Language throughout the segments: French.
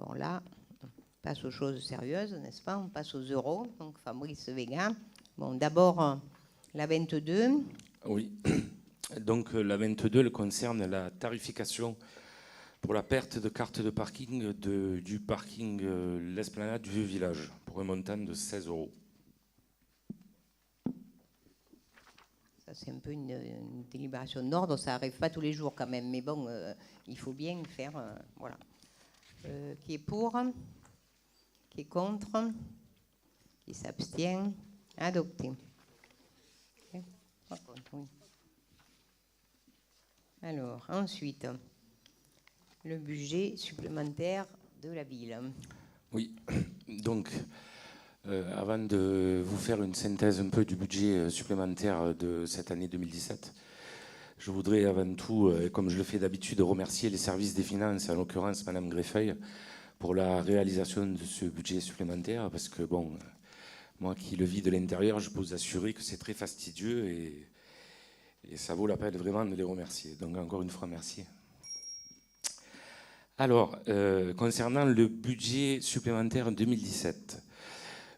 Alors là, on passe aux choses sérieuses, n'est-ce pas? On passe aux euros. Donc Fabrice Vega. Bon, d'abord, la 22. Oui. Donc la 22, elle concerne la tarification pour la perte de carte de parking du parking l'Esplanade du Vieux Village pour un montant de 16 €. Ça, c'est un peu une délibération d'ordre. Ça n'arrive pas tous les jours quand même. Mais bon, il faut bien faire. Voilà. Qui est pour? Qui est contre? Qui s'abstient? Adopté. Okay. Oui. Alors, ensuite, le budget supplémentaire de la ville. Oui, donc, avant de vous faire une synthèse un peu du budget supplémentaire de cette année 2017, je voudrais avant tout, comme je le fais d'habitude, remercier les services des finances, en l'occurrence Madame Greffeuil, pour la réalisation de ce budget supplémentaire, parce que, bon, moi qui le vis de l'intérieur, je peux vous assurer que c'est très fastidieux et ça vaut la peine vraiment de les remercier. Donc, encore une fois, merci. Alors, concernant le budget supplémentaire 2017,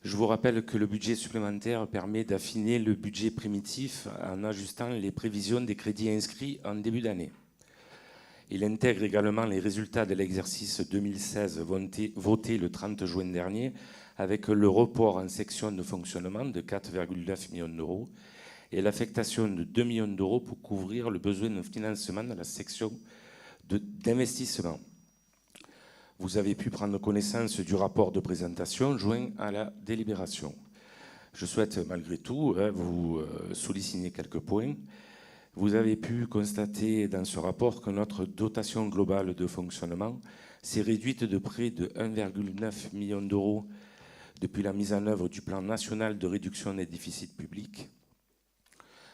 je vous rappelle que le budget supplémentaire permet d'affiner le budget primitif en ajustant les prévisions des crédits inscrits en début d'année. Il intègre également les résultats de l'exercice 2016 voté le 30 juin dernier avec le report en section de fonctionnement de 4,9 millions d'euros et l'affectation de 2 millions d'euros pour couvrir le besoin de financement de la section d'investissement. Vous avez pu prendre connaissance du rapport de présentation joint à la délibération. Je souhaite malgré tout vous souligner quelques points. Vous avez pu constater dans ce rapport que notre dotation globale de fonctionnement s'est réduite de près de 1,9 million d'euros depuis la mise en œuvre du plan national de réduction des déficits publics.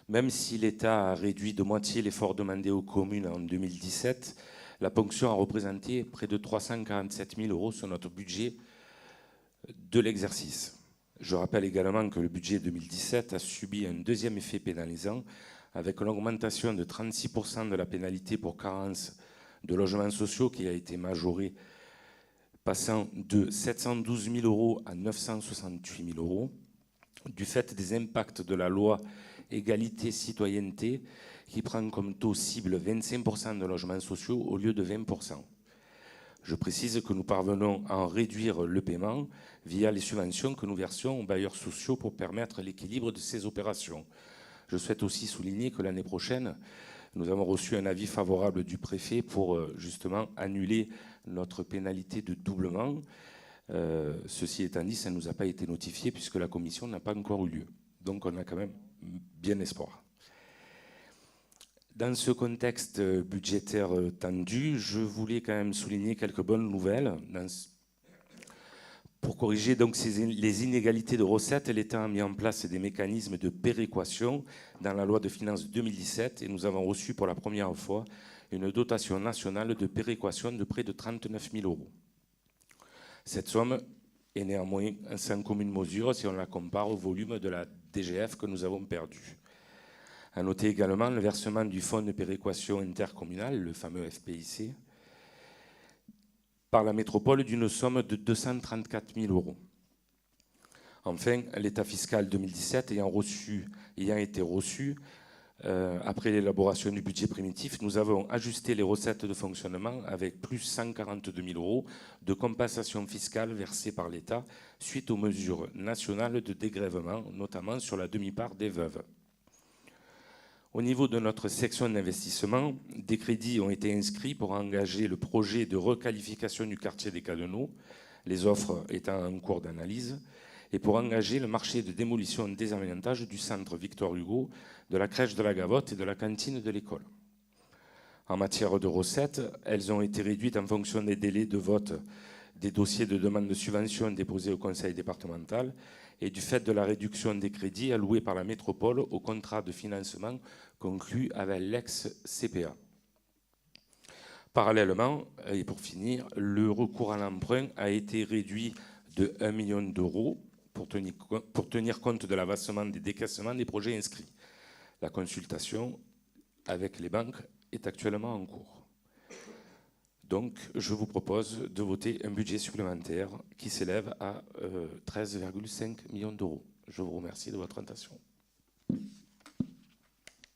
Même si l'État a réduit de moitié l'effort demandé aux communes en 2017, la ponction a représenté près de 347 000 € sur notre budget de l'exercice. Je rappelle également que le budget 2017 a subi un deuxième effet pénalisant avec l'augmentation de 36% de la pénalité pour carence de logements sociaux qui a été majorée, passant de 712 000 € à 968 000 € du fait des impacts de la loi égalité-citoyenneté qui prend comme taux cible 25% de logements sociaux au lieu de 20%. Je précise que nous parvenons à en réduire le paiement via les subventions que nous versions aux bailleurs sociaux pour permettre l'équilibre de ces opérations. Je souhaite aussi souligner que l'année prochaine, nous avons reçu un avis favorable du préfet pour justement annuler notre pénalité de doublement. Ceci étant dit, ça ne nous a pas été notifié puisque la commission n'a pas encore eu lieu. Donc on a quand même bien espoir. Dans ce contexte budgétaire tendu, je voulais quand même souligner quelques bonnes nouvelles. Pour corriger donc les inégalités de recettes, l'État a mis en place des mécanismes de péréquation dans la loi de finances 2017 et nous avons reçu pour la première fois une dotation nationale de péréquation de près de 39 000 €. Cette somme est néanmoins sans commune mesure si on la compare au volume de la DGF que nous avons perdu. À noter également le versement du fonds de péréquation intercommunal, le fameux FPIC, par la métropole d'une somme de 234 000 €. Enfin, l'état fiscal 2017 ayant été reçu, après l'élaboration du budget primitif, nous avons ajusté les recettes de fonctionnement avec plus 142 000 € de compensation fiscale versée par l'État suite aux mesures nationales de dégrèvement, notamment sur la demi-part des veuves. Au niveau de notre section d'investissement, des crédits ont été inscrits pour engager le projet de requalification du quartier des Cadeneaux, les offres étant en cours d'analyse, et pour engager le marché de démolition et désaménagement du centre Victor Hugo, de la crèche de la Gavotte et de la cantine de l'école. En matière de recettes, elles ont été réduites en fonction des délais de vote des dossiers de demande de subvention déposés au conseil départemental et du fait de la réduction des crédits alloués par la métropole au contrat de financement conclu avec l'ex-CPA. Parallèlement, et pour finir, le recours à l'emprunt a été réduit de 1 million d'euros pour tenir compte de l'avancement des décaissements des projets inscrits. La consultation avec les banques est actuellement en cours. Donc, je vous propose de voter un budget supplémentaire qui s'élève à 13,5 millions d'euros. Je vous remercie de votre attention.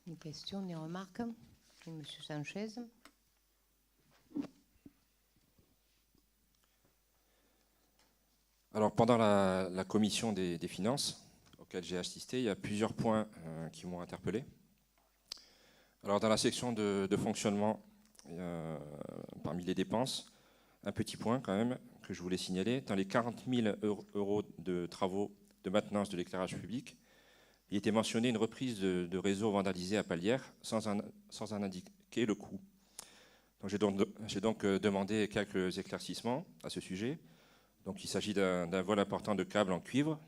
Des questions, des remarques? Monsieur Sanchez. Alors, pendant la commission des finances, auquel j'ai assisté, il y a plusieurs points qui m'ont interpellé. Alors, dans la section de fonctionnement, parmi les dépenses, un petit point quand même que je voulais signaler. Dans les 40 000 euros de travaux de maintenance de l'éclairage public, il était mentionné une reprise de réseau vandalisé à Palière sans en indiquer le coût. J'ai donc demandé quelques éclaircissements à ce sujet. Donc, il s'agit d'un vol important de câbles en cuivre.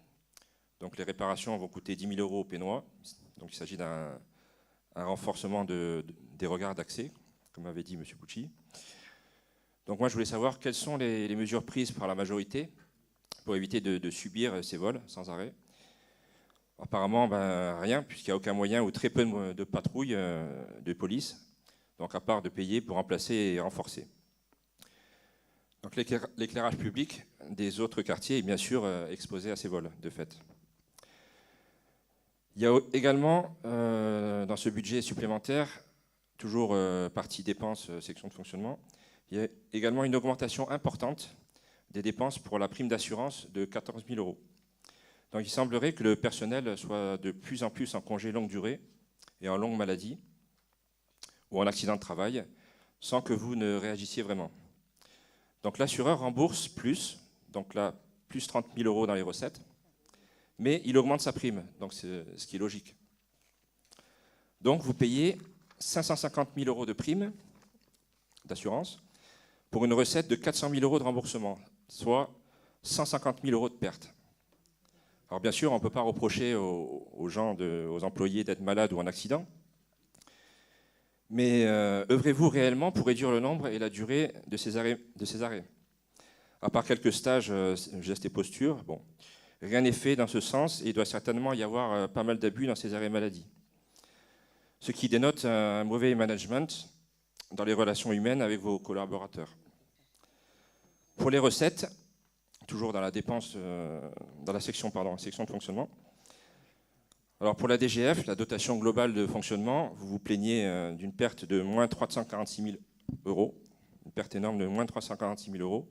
Donc, les réparations vont coûter 10 000 euros au Pénois. Donc, il s'agit d'un renforcement des regards d'accès, comme avait dit M. Pucci. Donc, moi, je voulais savoir quelles sont les mesures prises par la majorité pour éviter de subir ces vols sans arrêt. Apparemment, rien, puisqu'il n'y a aucun moyen ou très peu de patrouilles de police, donc à part de payer pour remplacer et renforcer. Donc l'éclairage public des autres quartiers est bien sûr exposé à ces vols, de fait. Il y a également, dans ce budget supplémentaire, toujours partie dépenses, section de fonctionnement, il y a également une augmentation importante des dépenses pour la prime d'assurance de 14 000 euros. Donc il semblerait que le personnel soit de plus en plus en congé longue durée et en longue maladie ou en accident de travail, sans que vous ne réagissiez vraiment. Donc l'assureur rembourse plus, donc là, plus 30 000 euros dans les recettes, mais il augmente sa prime, donc c'est ce qui est logique. Donc vous payez 550 000 euros de prime d'assurance pour une recette de 400 000 euros de remboursement, soit 150 000 euros de perte. Alors bien sûr, on ne peut pas reprocher aux gens, aux employés d'être malades ou en accident, mais œuvrez-vous réellement pour réduire le nombre et la durée de ces arrêts? À part quelques stages, gestes et postures, bon, rien n'est fait dans ce sens et il doit certainement y avoir pas mal d'abus dans ces arrêts maladie. Ce qui dénote un mauvais management dans les relations humaines avec vos collaborateurs. Pour les recettes, toujours dans la dépense, dans la section de fonctionnement. Alors pour la DGF, la dotation globale de fonctionnement, vous vous plaignez d'une perte de moins 346 000 euros, une perte énorme de moins 346 000 euros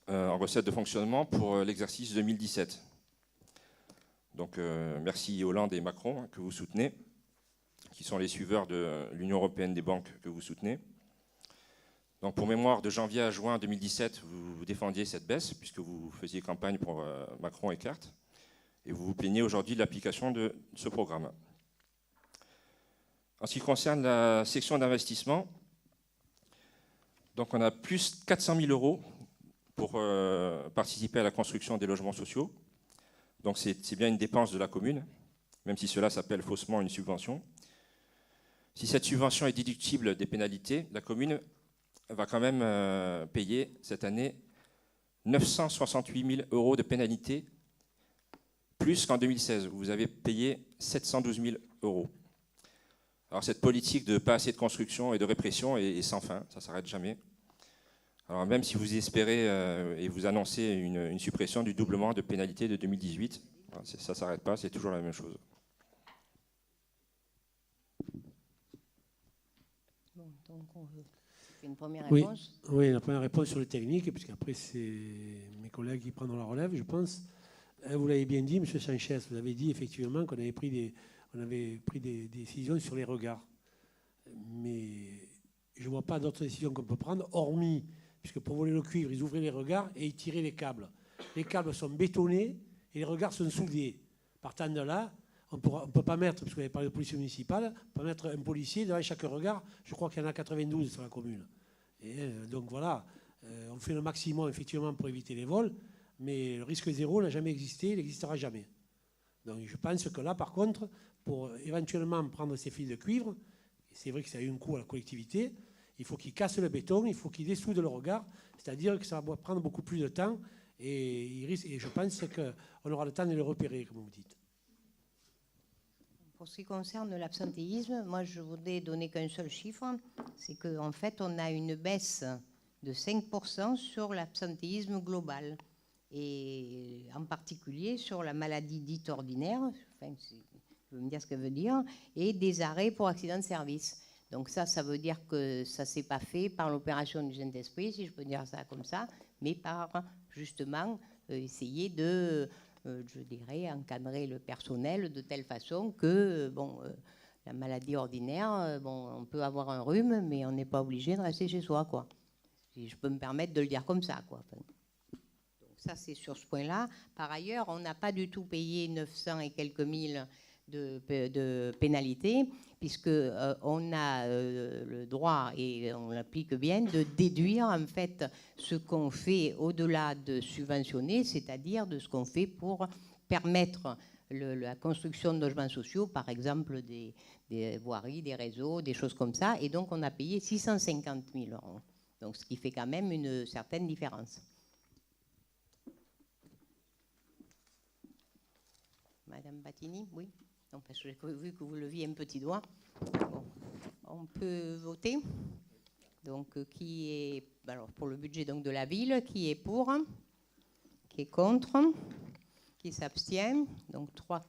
en recettes de fonctionnement pour l'exercice 2017. Donc merci Hollande et Macron que vous soutenez, qui sont les suiveurs de l'Union européenne des banques que vous soutenez. Donc pour mémoire, de janvier à juin 2017, vous défendiez cette baisse, puisque vous faisiez campagne pour Macron et Cartes, et vous vous plaignez aujourd'hui de l'application de ce programme. En ce qui concerne la section d'investissement, donc on a plus 400 000 euros pour participer à la construction des logements sociaux. Donc c'est bien une dépense de la commune, même si cela s'appelle faussement une subvention. Si cette subvention est déductible des pénalités, la commune va quand même payer cette année 968 000 euros de pénalités, plus qu'en 2016, où vous avez payé 712 000 euros. Alors cette politique de pas assez de construction et de répression est sans fin, ça ne s'arrête jamais. Alors même si vous espérez et vous annoncez une suppression du doublement de pénalités de 2018, ça ne s'arrête pas, c'est toujours la même chose. Bon, donc on fait une première réponse. Oui, la première réponse sur le technique, puisqu'après c'est mes collègues qui prendront la relève, je pense. Vous l'avez bien dit, M. Sanchez, vous avez dit effectivement qu'on avait pris des décisions sur les regards. Mais je ne vois pas d'autres décisions qu'on peut prendre, hormis, puisque pour voler le cuivre, ils ouvraient les regards et ils tiraient les câbles. Les câbles sont bétonnés et les regards sont soudés. Partant de là, on ne peut pas mettre, parce que vous avez parlé de police municipale, on ne peut pas mettre un policier devant chaque regard. Je crois qu'il y en a 92 sur la commune. Et donc voilà, on fait le maximum effectivement pour éviter les vols. Mais le risque zéro n'a jamais existé, il n'existera jamais. Donc je pense que là, par contre, pour éventuellement prendre ces fils de cuivre, et c'est vrai que ça a eu un coût à la collectivité, il faut qu'ils cassent le béton, il faut qu'ils dessoudent le regard, c'est-à-dire que ça va prendre beaucoup plus de temps, et je pense qu'on aura le temps de le repérer, comme vous dites. Pour ce qui concerne l'absentéisme, moi je voudrais donner qu'un seul chiffre, c'est qu'en fait on a une baisse de 5% sur l'absentéisme global, et en particulier sur la maladie dite ordinaire, enfin, je veux me dire ce que ça veut dire, et des arrêts pour accident de service. Donc ça veut dire que ça ne s'est pas fait par l'opération du Saint-Esprit, si je peux dire ça comme ça, mais par justement essayer de, je dirais, encadrer le personnel de telle façon que, la maladie ordinaire, on peut avoir un rhume, mais on n'est pas obligé de rester chez soi, quoi. Si je peux me permettre de le dire comme ça, quoi. Enfin, donc ça, c'est sur ce point-là. Par ailleurs, on n'a pas du tout payé 900 et quelques mille de pénalités, puisque on a le droit, et on l'applique bien, de déduire en fait ce qu'on fait au-delà de subventionner, c'est-à-dire de ce qu'on fait pour permettre la construction de logements sociaux, par exemple des voiries, des réseaux, des choses comme ça. Et donc on a payé 650 000 €. Donc ce qui fait quand même une certaine différence. Madame Battini, oui. Non, parce que j'ai vu que vous leviez un petit doigt. Bon, on peut voter. Donc, qui est, alors pour le budget donc de la ville, qui est pour, qui est contre, qui s'abstient. Donc 3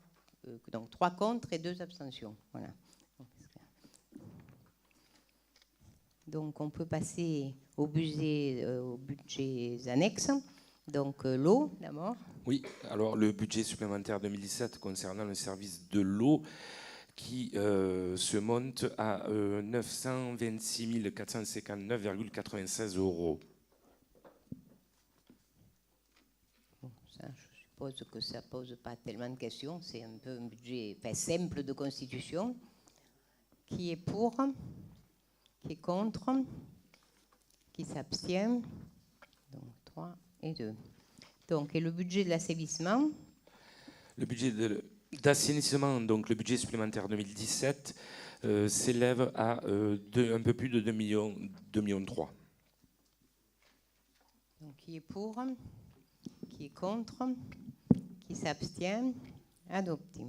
contre et 2 abstentions. Voilà. Donc on peut passer aux budgets annexes. Donc l'eau d'abord. Oui, alors le budget supplémentaire 2017 concernant le service de l'eau qui se monte à 926 459,96 €. Bon, ça, je suppose que ça ne pose pas tellement de questions. C'est un peu un budget simple de constitution. Qui est pour? Qui est contre? Qui s'abstient? Donc 3 et 2. Donc, et le budget de l'assainissement? Le budget d'assainissement, donc le budget supplémentaire 2017, s'élève à un peu plus de 2 millions, 2,3 millions. Donc, qui est pour? Qui est contre? Qui s'abstient? Adopté.